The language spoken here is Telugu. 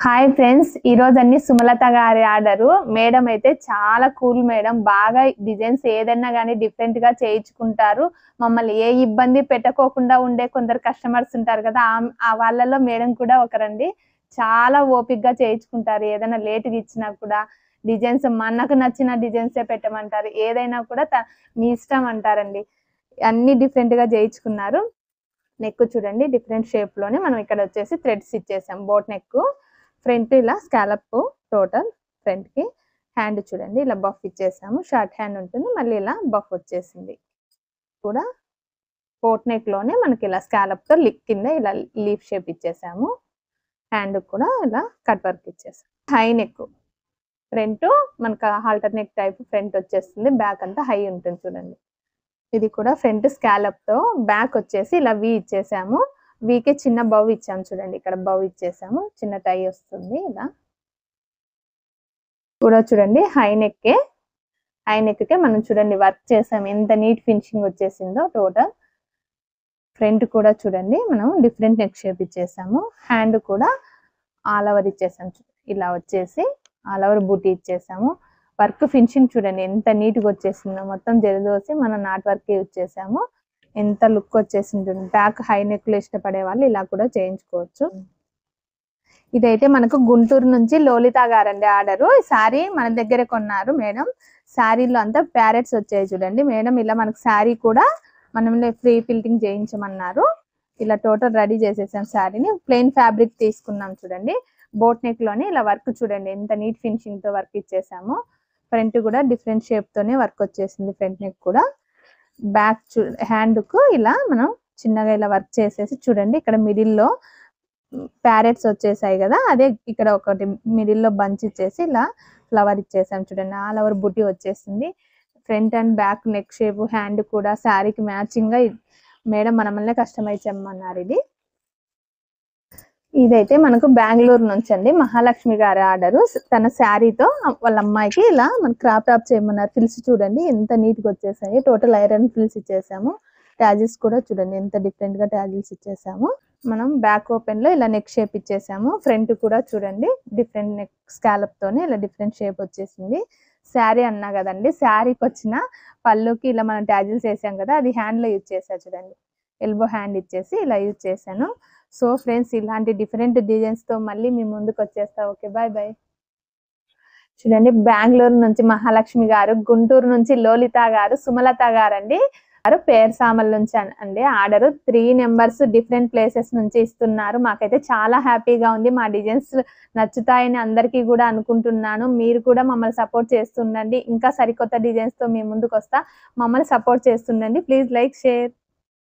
హాయ్ ఫ్రెండ్స్, ఈ రోజు అన్ని సుమలత గారి ఆర్డరు. మేడం అయితే చాలా కూల్ మేడం, బాగా డిజైన్స్ ఏదైనా కానీ డిఫరెంట్ గా చేయించుకుంటారు. మమ్మల్ని ఏ ఇబ్బంది పెట్టకోకుండా ఉండే కొందరు కస్టమర్స్ ఉంటారు కదా, ఆ వాళ్ళలో మేడం కూడా ఒకరండి. చాలా ఓపిక్ గా చేయించుకుంటారు. ఏదైనా లేట్గా ఇచ్చినా కూడా డిజైన్స్ మనకు నచ్చిన డిజైన్సే పెట్టమంటారు. ఏదైనా కూడా మీ ఇష్టం అంటారండి. అన్ని డిఫరెంట్ గా చేయించుకున్నారు. నెక్ చూడండి, డిఫరెంట్ షేప్ లోనే మనం ఇక్కడ వచ్చేసి థ్రెడ్స్ ఇచ్చేసాం. బోట్ నెక్, ఫ్రంట్ ఇలా స్కాలప్ టోటల్ ఫ్రంట్ కి. హ్యాండ్ చూడండి ఇలా బఫ్ ఇచ్చేసాము. షార్ట్ హ్యాండ్ ఉంటుంది, మళ్ళీ ఇలా బఫ్ వచ్చేసింది. కూడా బోట్ నెక్ లోనే మనకి ఇలా స్కాలప్ తో కింద ఇలా లీఫ్ షేప్ ఇచ్చేసాము. హ్యాండ్ కూడా ఇలా కట్ వర్క్ ఇచ్చేసాం. హై నెక్ ఫ్రంట్ మనకు హాల్టర్ నెక్ టైప్ ఫ్రంట్ వచ్చేస్తుంది. బ్యాక్ అంతా హై ఉంటుంది చూడండి. ఇది కూడా ఫ్రంట్ స్కాలప్ తో, బ్యాక్ వచ్చేసి ఇలా వి ఇచ్చేసాము. వీకే చిన్న బౌ ఇచ్చాము చూడండి. ఇక్కడ బౌ ఇచ్చేసాము, చిన్న టై వస్తుంది. ఇలా కూడా చూడండి హై నెక్కే. హై నెక్ కే మనం చూడండి వర్క్ చేసాము, ఎంత నీట్ ఫినిషింగ్ వచ్చేసిందో టోటల్. ఫ్రంట్ కూడా చూడండి మనం డిఫరెంట్ నెక్ షేప్ ఇచ్చేసాము. హ్యాండ్ కూడా ఆల్ ఓవర్ ఇచ్చేసాము. ఇలా వచ్చేసి ఆల్ ఓవర్ బూటీ ఇచ్చేసాము. వర్క్ ఫినిషింగ్ చూడండి ఎంత నీట్ గా వచ్చేసిందో. మొత్తం జరదోసి మనం నాట్ వర్క్ యూజ్ చేసాము. ఎంత లుక్ వచ్చేసింది. బ్యాక్ హై నెక్ లో ఇష్టపడే వాళ్ళు ఇలా కూడా చేయించుకోవచ్చు. ఇదైతే మనకు గుంటూరు నుంచి లోలిత గారండి ఆర్డరు. శారీ మన దగ్గర కొన్నారు మేడం. శారీలో అంతా ప్యారెట్స్ వచ్చాయి చూడండి. మేడం ఇలా మనకు శారీ కూడా మనం ఫ్రీ ఫిల్టింగ్ చేయించమన్నారు. ఇలా టోటల్ రెడీ చేసేసాం. శారీని ప్లెయిన్ ఫ్యాబ్రిక్ తీసుకున్నాం చూడండి. బోట్ నెక్ లోనే ఇలా వర్క్ చూడండి ఎంత నీట్ ఫినిషింగ్ తో వర్క్ ఇచ్చేసాము. ఫ్రంట్ కూడా డిఫరెంట్ షేప్ తోనే వర్క్ వచ్చేసింది. ఫ్రంట్ నెక్ కూడా. బ్యాక్ హ్యాండ్ కు ఇలా మనం చిన్నగా ఇలా వర్క్ చేసేసి చూడండి. ఇక్కడ మిడిల్ లో ప్యారెట్స్ వచ్చేసాయి కదా, అదే ఇక్కడ ఒకటి మిడిల్ లో బంచ్ ఇచ్చేసి ఇలా ఫ్లవర్ ఇచ్చేసాం చూడండి. ఆల్ ఓవర్ బుటీ వచ్చేసింది. Front and back neck shape, hand కూడా శారీకి మ్యాచింగ్ గా మేడం మనమల్నే కస్టమైజ్ చేయమన్నారు. ఇదైతే మనకు బెంగళూరు నుంచి అండి, మహాలక్ష్మి గారి ఆర్డరు. తన శారీతో వాళ్ళ అమ్మాయికి ఇలా మన క్రాప్ టాప్ చేయమన్నారు. ఫిల్స్ చూడండి ఎంత నీట్ గా వచ్చేసాయి. టోటల్ ఐరన్ ఫిల్స్ ఇచ్చేసాము. ట్యాజిల్స్ కూడా చూడండి ఎంత డిఫరెంట్ గా ట్యాజిల్స్ ఇచ్చేసాము. మనం బ్యాక్ ఓపెన్ లో ఇలా నెక్ షేప్ ఇచ్చేసాము. ఫ్రంట్ కూడా చూడండి డిఫరెంట్ నెక్ స్కాలప్ తోనే ఇలా డిఫరెంట్ షేప్ వచ్చేసింది. శారీ అన్నా కదండి, శారీకి వచ్చిన పళ్ళుకి ఇలా మనం ట్యాజిల్స్ వేసాం కదా, అది హ్యాండ్ లో యూజ్ చేసా చూడండి. ఎల్బో హ్యాండ్ ఇచ్చేసి ఇలా యూజ్ చేశాను. సో ఫ్రెండ్స్, ఇలాంటి డిఫరెంట్ డిజైన్స్ తో మళ్ళీ మీ ముందుకు వచ్చేస్తా. Okay, bye bye. చూడండి, బెంగళూరు నుంచి మహాలక్ష్మి గారు, గుంటూరు నుంచి లోలిత గారు, సుమలత గారు అండి. పేరు సామల్ నుంచి అండి ఆర్డర్. 3 నెంబర్స్ డిఫరెంట్ ప్లేసెస్ నుంచి ఇస్తున్నారు. మాకైతే చాలా హ్యాపీగా ఉంది. మా డిజైన్స్ నచ్చుతాయని అందరికీ కూడా అనుకుంటున్నాను. మీరు కూడా మమ్మల్ని సపోర్ట్ చేస్తుండండి. ఇంకా సరికొత్త డిజైన్స్ తో మీ ముందుకు వస్తా. మమ్మల్ని సపోర్ట్ చేస్తుండండి. Please like, share.